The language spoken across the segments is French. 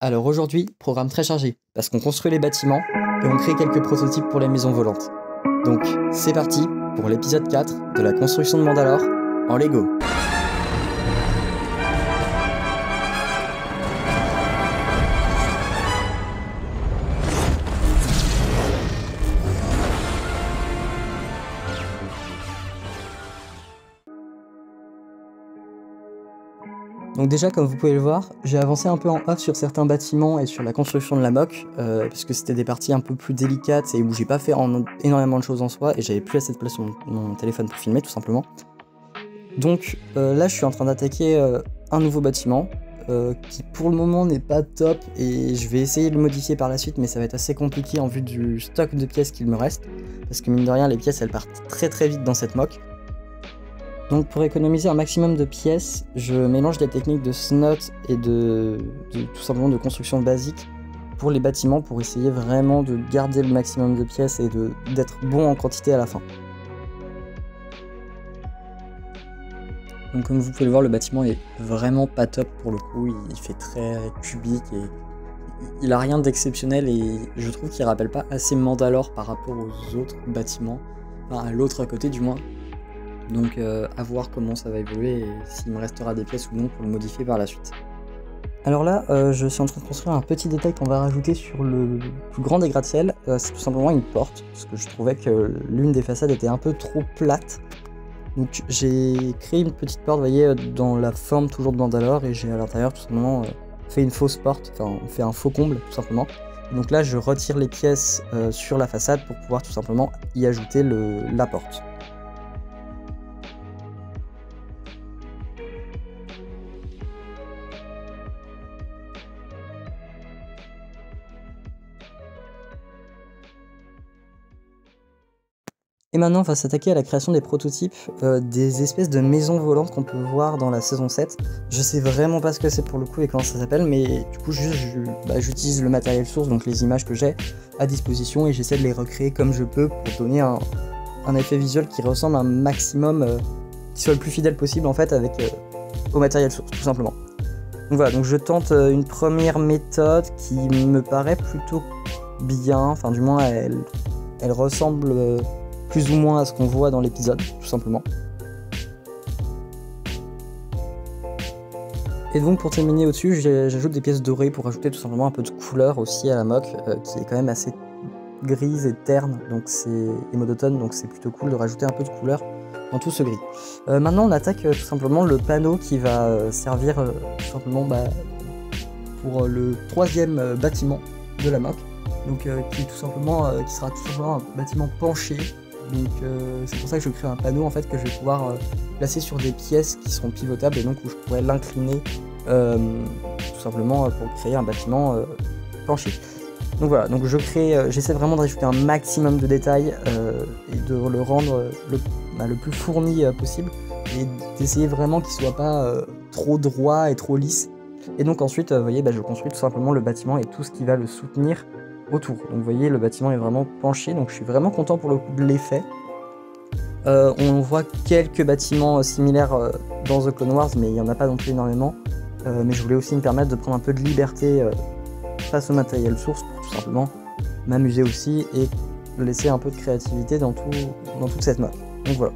Alors aujourd'hui, programme très chargé, parce qu'on construit les bâtiments et on crée quelques prototypes pour les maisons volantes. Donc c'est parti pour l'épisode 4 de la construction de Mandalore en Lego. Donc déjà, comme vous pouvez le voir, j'ai avancé un peu en off sur certains bâtiments et sur la construction de la mock, parce que c'était des parties un peu plus délicates et où j'ai pas fait énormément de choses en soi, et j'avais plus assez de place sur mon téléphone pour filmer, tout simplement. Donc là, je suis en train d'attaquer un nouveau bâtiment, qui pour le moment n'est pas top, et je vais essayer de le modifier par la suite, mais ça va être assez compliqué en vue du stock de pièces qu'il me reste, parce que mine de rien, les pièces, elles partent très très vite dans cette mock. Donc pour économiser un maximum de pièces, je mélange des techniques de snot et tout simplement de construction basique pour les bâtiments pour essayer vraiment de garder le maximum de pièces et d'être bon en quantité à la fin. Donc comme vous pouvez le voir, le bâtiment est vraiment pas top pour le coup, il fait très cubique et il a rien d'exceptionnel, et je trouve qu'il rappelle pas assez Mandalore par rapport aux autres bâtiments, enfin à l'autre à côté du moins. Donc à voir comment ça va évoluer et s'il me restera des pièces ou non pour le modifier par la suite. Alors là, je suis en train de construire un petit détail qu'on va rajouter sur le plus grand des gratte-ciel. C'est tout simplement une porte, parce que je trouvais que l'une des façades était un peu trop plate. Donc j'ai créé une petite porte, vous voyez, dans la forme toujours de Mandalore, et j'ai à l'intérieur tout simplement fait une fausse porte, enfin on fait un faux comble tout simplement. Donc là je retire les pièces sur la façade pour pouvoir tout simplement y ajouter la porte. Et maintenant, on va s'attaquer à la création des prototypes, des espèces de maisons volantes qu'on peut voir dans la saison 7. Je sais vraiment pas ce que c'est pour le coup et comment ça s'appelle, mais du coup j'utilise le matériel source, donc les images que j'ai à disposition, et j'essaie de les recréer comme je peux pour donner un effet visuel qui ressemble un maximum, qui soit le plus fidèle possible en fait au matériel source, tout simplement. Donc voilà, donc je tente une première méthode qui me paraît plutôt bien, enfin du moins elle ressemble plus ou moins à ce qu'on voit dans l'épisode, tout simplement. Et donc pour terminer au-dessus, j'ajoute des pièces dorées pour ajouter tout simplement un peu de couleur aussi à la mock, qui est quand même assez grise et terne, donc et monotone, donc c'est plutôt cool de rajouter un peu de couleur dans tout ce gris. Maintenant on attaque tout simplement le panneau qui va servir tout simplement pour le troisième bâtiment de la mock, donc qui sera tout simplement un bâtiment penché. Donc c'est pour ça que je crée un panneau en fait que je vais pouvoir placer sur des pièces qui seront pivotables, et donc où je pourrais l'incliner tout simplement pour créer un bâtiment penché. Donc voilà, donc j'essaie vraiment de rajouter un maximum de détails et de le rendre le plus fourni possible, et d'essayer vraiment qu'il soit pas trop droit et trop lisse. Et donc ensuite, vous voyez, je construis tout simplement le bâtiment et tout ce qui va le soutenir autour. Donc vous voyez, le bâtiment est vraiment penché, donc je suis vraiment content pour le coup de l'effet. On voit quelques bâtiments similaires dans The Clone Wars, mais il n'y en a pas non plus énormément. Mais je voulais aussi me permettre de prendre un peu de liberté face au matériel source pour tout simplement m'amuser aussi et laisser un peu de créativité dans toute cette mock. Donc voilà.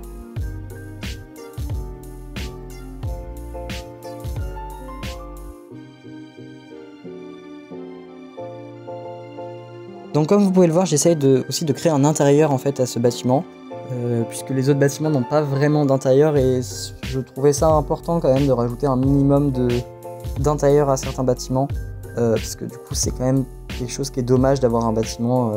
Donc comme vous pouvez le voir, j'essaye aussi de créer un intérieur en fait à ce bâtiment, puisque les autres bâtiments n'ont pas vraiment d'intérieur, et je trouvais ça important quand même de rajouter un minimum d'intérieur à certains bâtiments, parce que du coup c'est quand même quelque chose qui est dommage d'avoir un bâtiment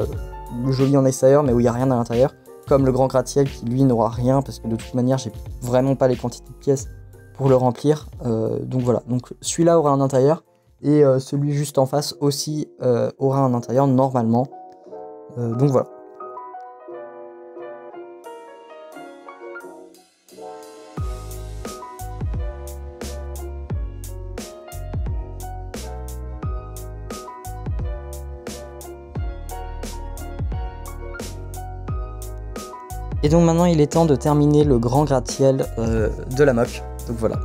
joli en extérieur mais où il n'y a rien à l'intérieur, comme le grand gratte-ciel qui lui n'aura rien, parce que de toute manière j'ai vraiment pas les quantités de pièces pour le remplir. Donc voilà, donc celui-là aura un intérieur, et celui juste en face aussi aura un intérieur normalement. Donc voilà. Et donc maintenant il est temps de terminer le grand gratte-ciel de la mock. Donc voilà.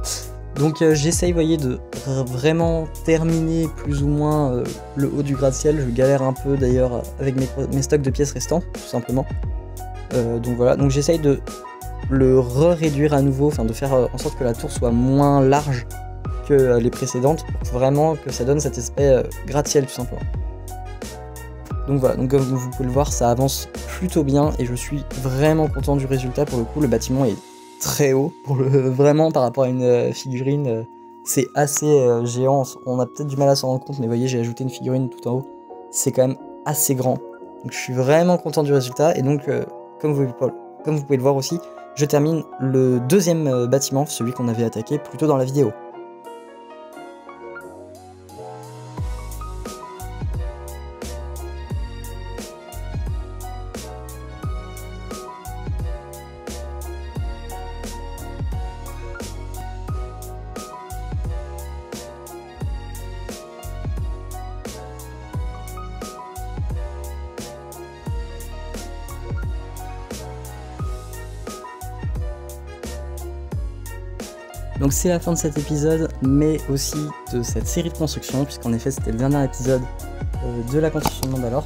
Donc j'essaye, vous voyez, de vraiment terminer plus ou moins le haut du gratte-ciel. Je galère un peu d'ailleurs avec mes stocks de pièces restants, tout simplement. Donc voilà, donc j'essaye de le réduire à nouveau, enfin de faire en sorte que la tour soit moins large que les précédentes, pour vraiment que ça donne cet aspect gratte-ciel tout simplement. Donc voilà, donc comme vous pouvez le voir, ça avance plutôt bien et je suis vraiment content du résultat. Pour le coup, le bâtiment est très haut, vraiment par rapport à une figurine, c'est assez géant. On a peut-être du mal à s'en rendre compte, mais vous voyez, j'ai ajouté une figurine tout en haut, c'est quand même assez grand. Donc je suis vraiment content du résultat, et donc comme vous pouvez le voir aussi, je termine le deuxième bâtiment, celui qu'on avait attaqué plus tôt dans la vidéo. Donc c'est la fin de cet épisode, mais aussi de cette série de construction, puisqu'en effet c'était le dernier épisode de la construction de Mandalore.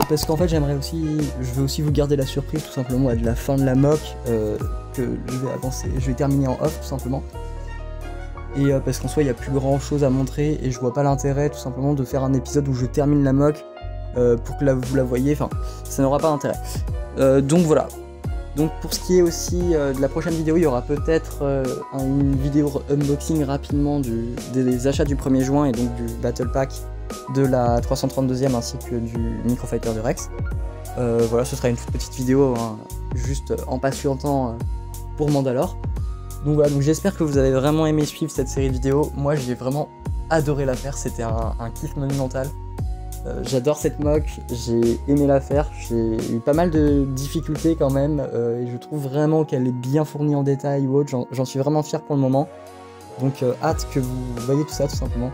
Parce qu'en fait je veux aussi vous garder la surprise tout simplement de la fin de la mock, que je vais terminer en off tout simplement. Et parce qu'en soi il n'y a plus grand chose à montrer, et je vois pas l'intérêt tout simplement de faire un épisode où je termine la mock pour que vous la voyez, enfin ça n'aura pas d'intérêt. Donc voilà. Donc pour ce qui est aussi de la prochaine vidéo, il y aura peut-être une vidéo unboxing rapidement des achats du 1er juin et donc du Battle Pack de la 332e ainsi que du Microfighter de Rex. Voilà, ce sera une petite vidéo, hein, juste en patientant pour Mandalore. Donc voilà, donc j'espère que vous avez vraiment aimé suivre cette série de vidéos. Moi j'ai vraiment adoré la faire, c'était un kiff monumental. J'adore cette mock, j'ai aimé la faire, j'ai eu pas mal de difficultés quand même, et je trouve vraiment qu'elle est bien fournie en détail ou autre, j'en suis vraiment fier pour le moment. Donc hâte que vous voyez tout ça tout simplement.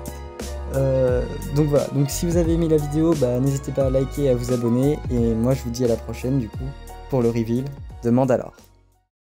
Donc voilà, donc si vous avez aimé la vidéo, n'hésitez pas à liker et à vous abonner, et moi je vous dis à la prochaine du coup pour le reveal de Mandalore.